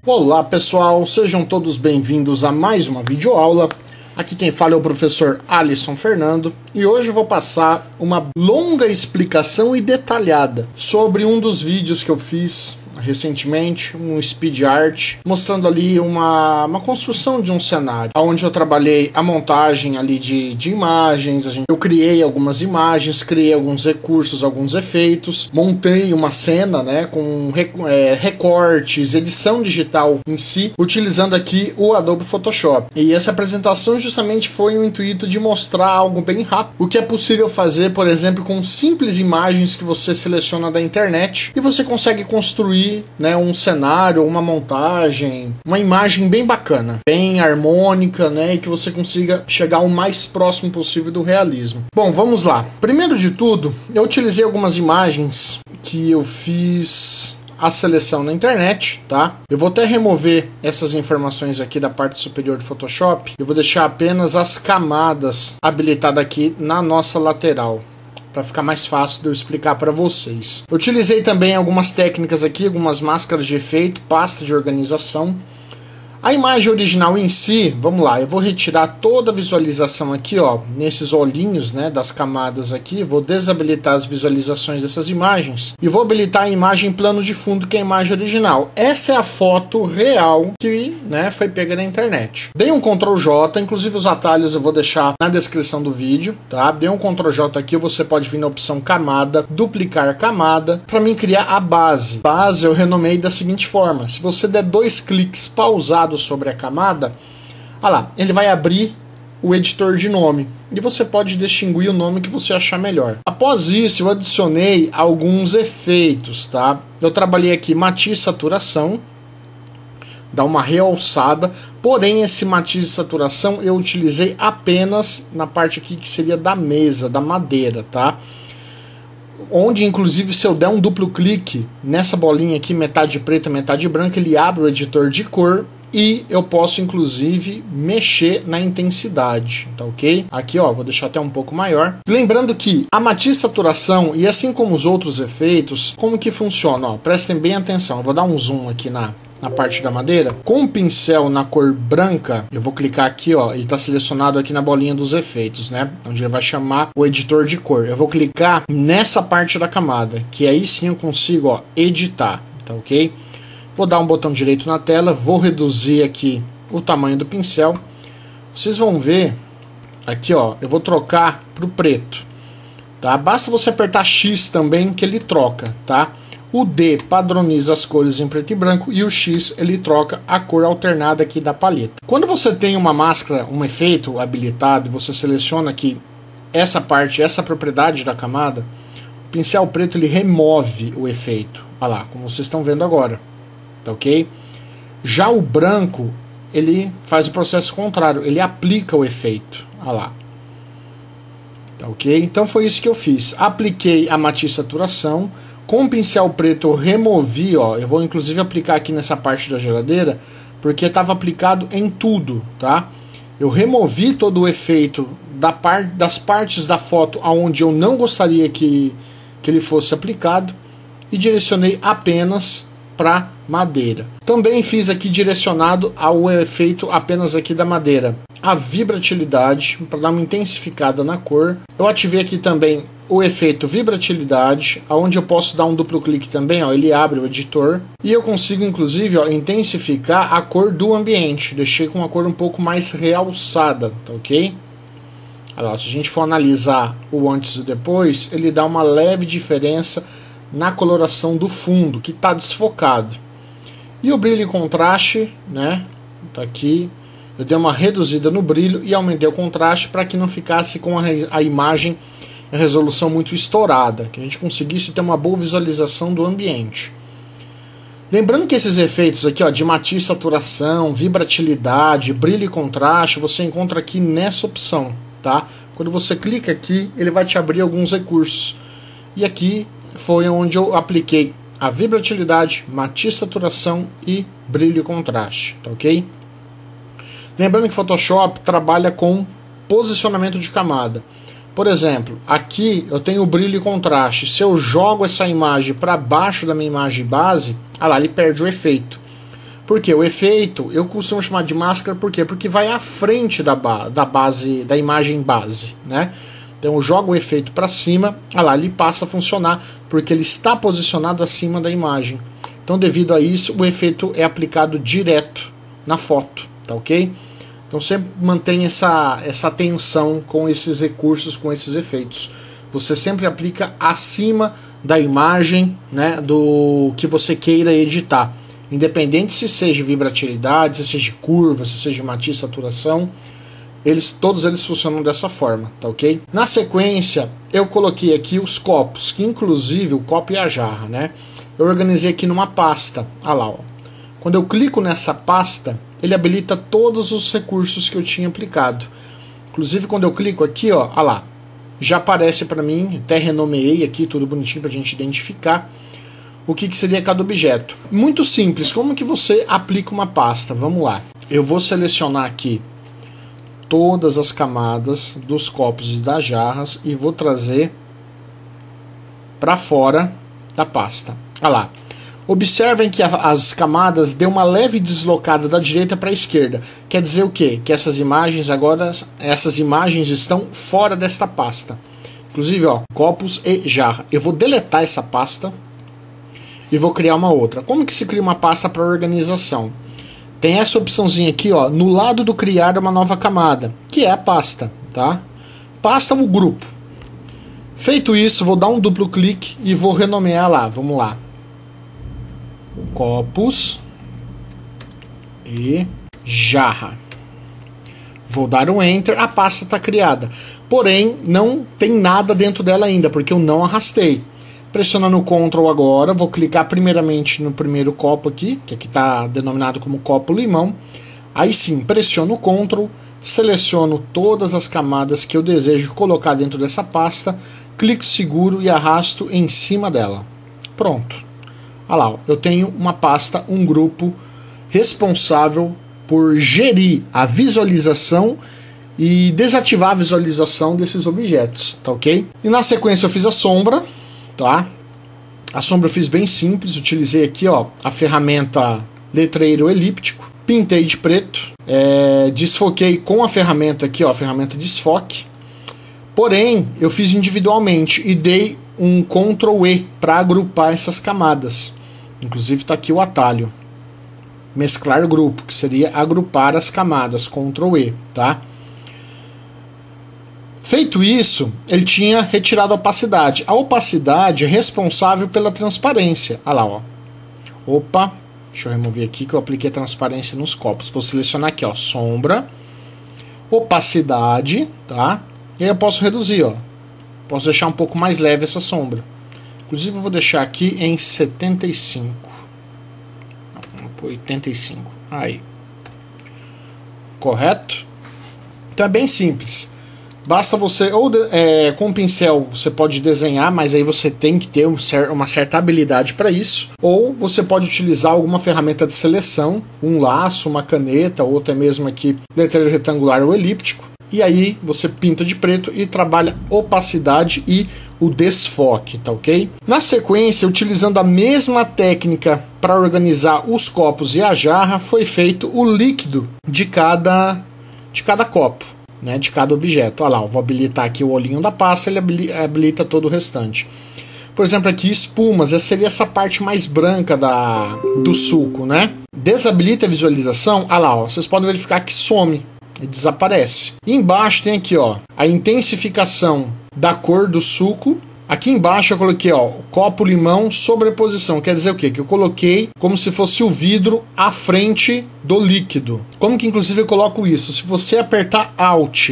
Olá pessoal, sejam todos bem-vindos a mais uma videoaula. Aqui quem fala é o professor Alisson Fernando e hoje eu vou passar uma longa explicação e detalhada sobre um dos vídeos que eu fiz recentemente, um speed art, mostrando ali uma construção de um cenário, onde eu trabalhei a montagem ali de imagens, eu criei algumas imagens, criei alguns recursos, alguns efeitos, montei uma cena, né, com recortes, edição digital em si, utilizando aqui o Adobe Photoshop. E essa apresentação justamente foi o intuito de mostrar algo bem rápido, o que é possível fazer, por exemplo, com simples imagens que você seleciona da internet e você consegue construir, né, um cenário, uma montagem, uma imagem bem bacana, bem harmônica, né, e que você consiga chegar o mais próximo possível do realismo. Bom, vamos lá. Primeiro de tudo, eu utilizei algumas imagens que eu fiz a seleção na internet, tá? Eu vou até remover essas informações aqui da parte superior do Photoshop. Eu vou deixar apenas as camadas habilitadas aqui na nossa lateral, para ficar mais fácil de eu explicar para vocês. Eu utilizei também algumas técnicas aqui, algumas máscaras de efeito, pasta de organização. A imagem original em si, vamos lá, eu vou retirar toda a visualização aqui, ó, nesses olhinhos, né, das camadas aqui, vou desabilitar as visualizações dessas imagens e vou habilitar a imagem plano de fundo, que é a imagem original. Essa é a foto real que, né, foi pega na internet. Dei um Ctrl J, inclusive os atalhos eu vou deixar na descrição do vídeo, tá? Dei um Ctrl J aqui, você pode vir na opção camada, duplicar camada, para mim criar a base. Base eu renomei da seguinte forma: se você der 2 cliques pausados sobre a camada, olha lá, ele vai abrir o editor de nome e você pode distinguir o nome que você achar melhor. Após isso, eu adicionei alguns efeitos, tá? Eu trabalhei aqui matiz e saturação, dá uma realçada, porém esse matiz e saturação eu utilizei apenas na parte aqui que seria da mesa, da madeira, tá? Onde, inclusive, se eu der um duplo clique nessa bolinha aqui, metade preta, metade branca, ele abre o editor de cor e eu posso, inclusive, mexer na intensidade, tá ok? Aqui, ó, vou deixar até um pouco maior. Lembrando que a matiz saturação, e assim como os outros efeitos, como que funciona? Ó, prestem bem atenção, eu vou dar um zoom aqui na parte da madeira. Com o pincel na cor branca, eu vou clicar aqui, ó, ele está selecionado aqui na bolinha dos efeitos, né, onde ele vai chamar o editor de cor. Eu vou clicar nessa parte da camada, que aí sim eu consigo, ó, editar, tá ok? Vou dar um botão direito na tela, vou reduzir aqui o tamanho do pincel. Vocês vão ver aqui, ó, eu vou trocar para o preto, tá? Basta você apertar X também que ele troca, tá? O D padroniza as cores em preto e branco e o X ele troca a cor alternada aqui da paleta. Quando você tem uma máscara, um efeito habilitado, você seleciona aqui essa parte, essa propriedade da camada, o pincel preto ele remove o efeito. Olha lá, como vocês estão vendo agora, tá ok? Já o branco ele faz o processo contrário, ele aplica o efeito. Olha lá. Tá ok? Então foi isso que eu fiz. Apliquei a matiz saturação. Com o pincel preto eu removi, ó, eu vou inclusive aplicar aqui nessa parte da geladeira, porque estava aplicado em tudo, tá? Eu removi todo o efeito das partes da foto aonde eu não gostaria que ele fosse aplicado e direcionei apenas para madeira. Também fiz aqui direcionado ao efeito apenas aqui da madeira, a vibratilidade, para dar uma intensificada na cor. Eu ativei aqui também o efeito vibratilidade, onde eu posso dar um duplo clique também, ó, ele abre o editor e eu consigo inclusive, ó, intensificar a cor do ambiente. Deixei com uma cor um pouco mais realçada, tá ok? Olha lá, se a gente for analisar o antes e depois, ele dá uma leve diferença na coloração do fundo, que está desfocado. E o brilho e contraste, né, tá aqui. Eu dei uma reduzida no brilho e aumentei o contraste para que não ficasse com a imagem em resolução muito estourada, que a gente conseguisse ter uma boa visualização do ambiente. Lembrando que esses efeitos aqui, ó, de matiz, saturação, vibratilidade, brilho e contraste, você encontra aqui nessa opção, tá? Quando você clica aqui, ele vai te abrir alguns recursos. E aqui foi onde eu apliquei a vibratilidade, matiz, saturação e brilho e contraste, tá ok? Lembrando que Photoshop trabalha com posicionamento de camada. Por exemplo, aqui eu tenho brilho e contraste. Se eu jogo essa imagem para baixo da minha imagem base, ah lá, ele perde o efeito. Porque o efeito, eu costumo chamar de máscara, por quê? Porque vai à frente da base, da imagem base, né? Então eu jogo o efeito para cima, olha lá, ele passa a funcionar, porque ele está posicionado acima da imagem. Então devido a isso, o efeito é aplicado direto na foto, tá ok? Então sempre mantém essa atenção com esses recursos, com esses efeitos. Você sempre aplica acima da imagem, né, do que você queira editar. Independente se seja vibratilidade, se seja curva, se seja matiz, saturação, todos eles funcionam dessa forma, tá ok? Na sequência, eu coloquei aqui os copos, que inclusive o copo e a jarra, né? Eu organizei aqui numa pasta, olha lá, ó. Quando eu clico nessa pasta, ele habilita todos os recursos que eu tinha aplicado. Inclusive quando eu clico aqui, ó, olha lá, já aparece para mim, até renomeei aqui, tudo bonitinho pra gente identificar o que seria cada objeto. Muito simples, como que você aplica uma pasta? Vamos lá. Eu vou selecionar aqui todas as camadas dos copos e das jarras e vou trazer para fora da pasta. Olha lá. Observem que as camadas deu uma leve deslocada da direita para a esquerda. Quer dizer o quê? Que essas imagens estão fora desta pasta. Inclusive, ó, copos e jarra. Eu vou deletar essa pasta e vou criar uma outra. Como que se cria uma pasta para organização? Tem essa opçãozinha aqui, ó, no lado do criar uma nova camada, que é a pasta, tá? Pasta o grupo. Feito isso, vou dar um duplo clique e vou renomear lá. Vamos lá. Copos e jarra. Vou dar um Enter, a pasta está criada. Porém, não tem nada dentro dela ainda, porque eu não arrastei. Pressionando o Ctrl agora, vou clicar primeiramente no primeiro copo aqui, que aqui está denominado como copo limão. Aí sim, pressiono o Ctrl, seleciono todas as camadas que eu desejo colocar dentro dessa pasta, clico seguro e arrasto em cima dela. Pronto. Olha lá, eu tenho uma pasta, um grupo responsável por gerir a visualização e desativar a visualização desses objetos, tá ok? E na sequência eu fiz a sombra, tá? A sombra eu fiz bem simples, utilizei aqui, ó, a ferramenta letreiro elíptico, pintei de preto, desfoquei com a ferramenta aqui, ó, a ferramenta desfoque. Porém, eu fiz individualmente e dei um Ctrl E para agrupar essas camadas. Inclusive está aqui o atalho. Mesclar grupo, que seria agrupar as camadas, Ctrl E, tá? Feito isso, ele tinha retirado a opacidade. A opacidade é responsável pela transparência. Olha lá, ó. Opa, deixa eu remover aqui que eu apliquei a transparência nos copos. Vou selecionar aqui, ó, sombra, opacidade, tá? E aí eu posso reduzir, ó. Posso deixar um pouco mais leve essa sombra. Inclusive eu vou deixar aqui em 75. Não, 85. Aí. Correto? Então é bem simples. Basta você, ou com o pincel você pode desenhar, mas aí você tem que ter uma certa habilidade para isso. Ou você pode utilizar alguma ferramenta de seleção, um laço, uma caneta, ou até mesmo aqui letreiro retangular ou elíptico. E aí você pinta de preto e trabalha opacidade e o desfoque, tá ok? Na sequência, utilizando a mesma técnica para organizar os copos e a jarra, foi feito o líquido de cada copo, né, de cada objeto. Olha lá, eu vou habilitar aqui o olhinho da pasta, ele habilita todo o restante. Por exemplo, aqui espumas, essa seria essa parte mais branca do suco, né? Desabilita a visualização, olha lá, ó, vocês podem verificar que some. E desaparece. E embaixo tem aqui, ó, a intensificação da cor do suco. Aqui embaixo eu coloquei, ó, copo limão sobreposição. Quer dizer o quê? Que eu coloquei como se fosse o vidro à frente do líquido. Como que inclusive eu coloco isso? Se você apertar Alt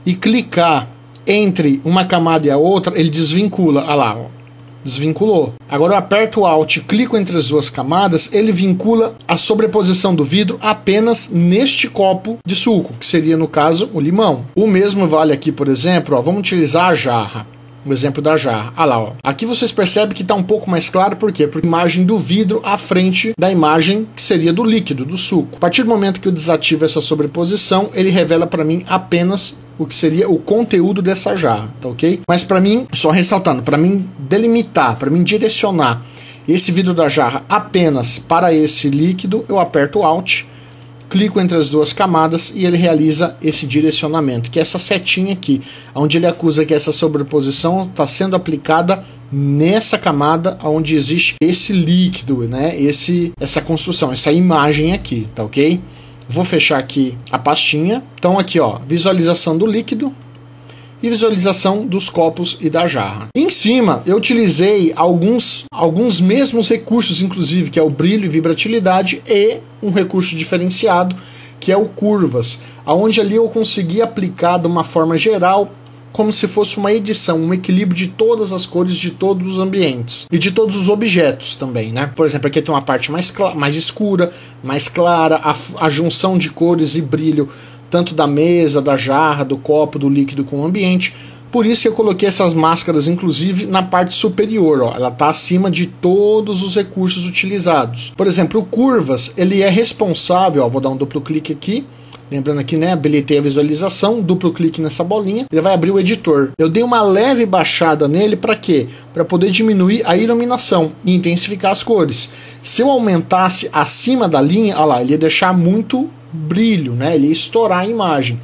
e clicar entre uma camada e a outra, ele desvincula. Olha lá, ó. Desvinculou. Agora eu aperto o Alt e clico entre as duas camadas, ele vincula a sobreposição do vidro apenas neste copo de suco, que seria no caso o limão. O mesmo vale aqui, por exemplo, ó, vamos utilizar a jarra. O exemplo da jarra. Ah lá, ó. Aqui vocês percebem que está um pouco mais claro, por quê? Porque a imagem do vidro à frente da imagem que seria do líquido, do suco. A partir do momento que eu desativo essa sobreposição, ele revela para mim apenas o que seria o conteúdo dessa jarra, tá ok? Mas para mim, só ressaltando, para mim delimitar, para mim direcionar esse vidro da jarra apenas para esse líquido, eu aperto Alt, clico entre as duas camadas e ele realiza esse direcionamento, que é essa setinha aqui, onde ele acusa que essa sobreposição está sendo aplicada nessa camada onde existe esse líquido, né? Essa construção, essa imagem aqui, tá ok? Vou fechar aqui a pastinha. Então aqui, ó, visualização do líquido e visualização dos copos e da jarra. Em cima eu utilizei alguns mesmos recursos, inclusive, que é o brilho e vibratilidade, e um recurso diferenciado que é o curvas, aonde ali eu consegui aplicar de uma forma geral como se fosse uma edição, um equilíbrio de todas as cores de todos os ambientes e de todos os objetos também, né? Por exemplo, aqui tem uma parte mais escura, mais clara, a junção de cores e brilho tanto da mesa, da jarra, do copo, do líquido com o ambiente. Por isso que eu coloquei essas máscaras, inclusive, na parte superior, ó. Ela está acima de todos os recursos utilizados. Por exemplo, o curvas, ele é responsável, ó, vou dar um duplo clique aqui. Lembrando aqui, né, habilitei a visualização, duplo clique nessa bolinha, ele vai abrir o editor. Eu dei uma leve baixada nele para quê? Para poder diminuir a iluminação e intensificar as cores. Se eu aumentasse acima da linha, olha lá, ele ia deixar muito brilho, né, ele ia estourar a imagem.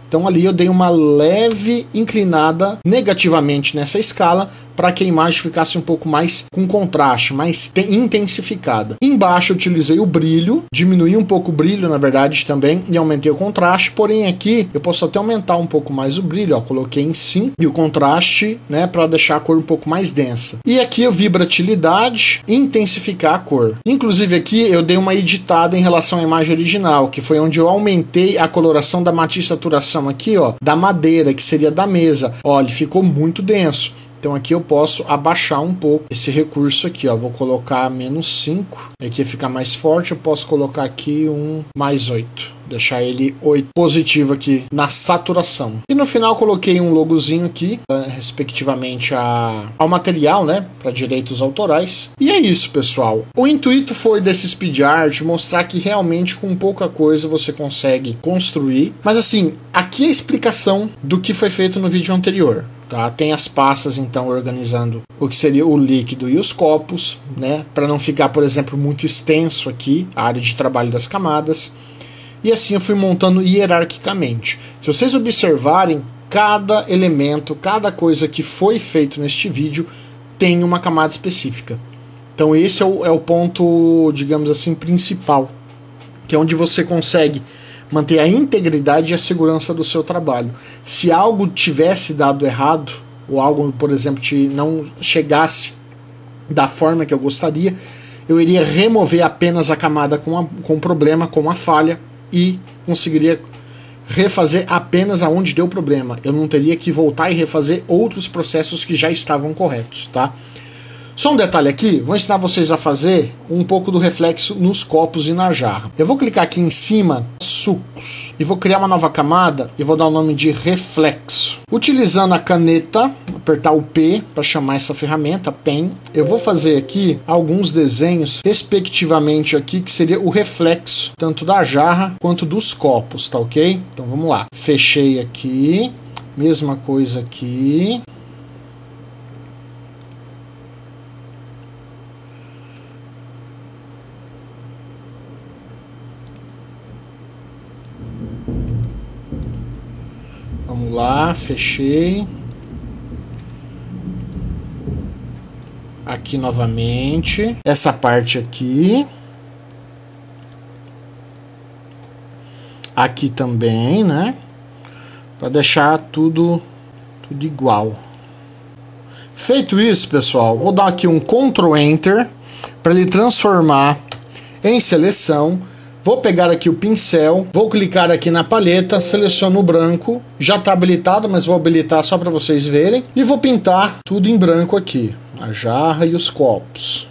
Então ali eu dei uma leve inclinada negativamente nessa escala para que a imagem ficasse um pouco mais com contraste, mais intensificada. Embaixo eu utilizei o brilho, diminuí um pouco o brilho na verdade também e aumentei o contraste, porém aqui eu posso até aumentar um pouco mais o brilho, ó, coloquei em 5 e o contraste, né, para deixar a cor um pouco mais densa. E aqui eu vibratilidade, intensificar a cor. Inclusive aqui eu dei uma editada em relação à imagem original, que foi onde eu aumentei a coloração da matiz saturação aqui, ó, da madeira, que seria da mesa. Ó, ele ficou muito denso. Então aqui eu posso abaixar um pouco esse recurso aqui, ó. Vou colocar -5. Aqui fica mais forte, eu posso colocar aqui um +8. Deixar ele 8 positivo aqui na saturação. E no final coloquei um logozinho aqui, respectivamente ao material, né, para direitos autorais. E é isso, pessoal. O intuito foi desse speed art mostrar que realmente com pouca coisa você consegue construir. Mas assim, aqui é a explicação do que foi feito no vídeo anterior. Tá? Tem as pastas então organizando o que seria o líquido e os copos, né, para não ficar, por exemplo, muito extenso aqui a área de trabalho das camadas. E assim eu fui montando hierarquicamente. Se vocês observarem, cada elemento, cada coisa que foi feito neste vídeo tem uma camada específica. Então esse é o ponto, digamos assim, principal, que é onde você consegue manter a integridade e a segurança do seu trabalho. Se algo tivesse dado errado, ou algo, por exemplo, não chegasse da forma que eu gostaria, eu iria remover apenas a camada com problema, com a falha, e conseguiria refazer apenas aonde deu problema. Eu não teria que voltar e refazer outros processos que já estavam corretos, tá? Só um detalhe aqui, vou ensinar vocês a fazer um pouco do reflexo nos copos e na jarra. Eu vou clicar aqui em cima, sucos, e vou criar uma nova camada e vou dar o nome de reflexo. Utilizando a caneta, apertar o P para chamar essa ferramenta, Pen, eu vou fazer aqui alguns desenhos, respectivamente aqui, que seria o reflexo, tanto da jarra quanto dos copos, tá ok? Então vamos lá. Fechei aqui, mesma coisa aqui. Vamos lá, fechei. Aqui novamente. Essa parte aqui. Aqui também, né? Para deixar tudo igual. Feito isso, pessoal, vou dar aqui um Ctrl Enter para ele transformar em seleção. Vou pegar aqui o pincel, vou clicar aqui na paleta, seleciono o branco, já está habilitado, mas vou habilitar só para vocês verem. E vou pintar tudo em branco aqui, a jarra e os copos.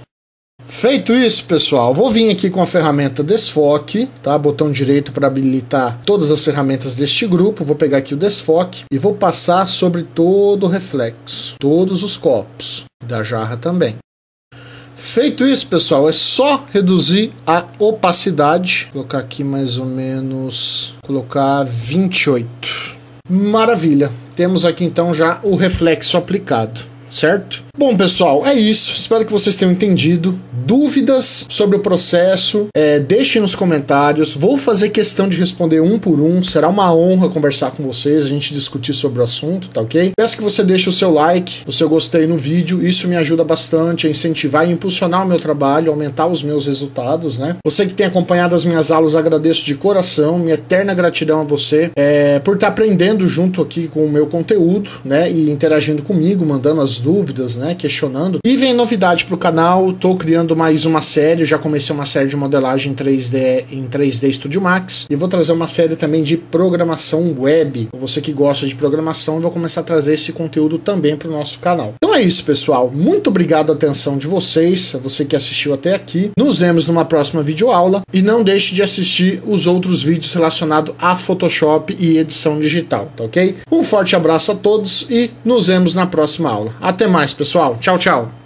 Feito isso, pessoal, vou vir aqui com a ferramenta Desfoque, tá? Botão direito para habilitar todas as ferramentas deste grupo. Vou pegar aqui o Desfoque e vou passar sobre todo o reflexo, todos os copos, da jarra também. Feito isso, pessoal, é só reduzir a opacidade. Vou colocar aqui mais ou menos, colocar 28. Maravilha. Temos aqui então já o reflexo aplicado. certo? Bom, pessoal, é isso. Espero que vocês tenham entendido. Dúvidas sobre o processo, deixem nos comentários. Vou fazer questão de responder um por um. Será uma honra conversar com vocês, a gente discutir sobre o assunto, tá ok? Peço que você deixe o seu like, o seu gostei no vídeo. Isso me ajuda bastante a incentivar e impulsionar o meu trabalho, aumentar os meus resultados, né? Você que tem acompanhado as minhas aulas, agradeço de coração. Minha eterna gratidão a você por estar aprendendo junto aqui com o meu conteúdo, né? E interagindo comigo, mandando as dúvidas, né? Questionando. E vem novidade pro canal, tô criando mais uma série, já comecei uma série de modelagem em 3D Studio Max e vou trazer uma série também de programação web. Você que gosta de programação, eu vou começar a trazer esse conteúdo também pro nosso canal. Então é isso, pessoal. Muito obrigado a atenção de vocês, a você que assistiu até aqui. Nos vemos numa próxima videoaula e não deixe de assistir os outros vídeos relacionados a Photoshop e edição digital, tá ok? Um forte abraço a todos e nos vemos na próxima aula. Até mais, pessoal. Tchau, tchau.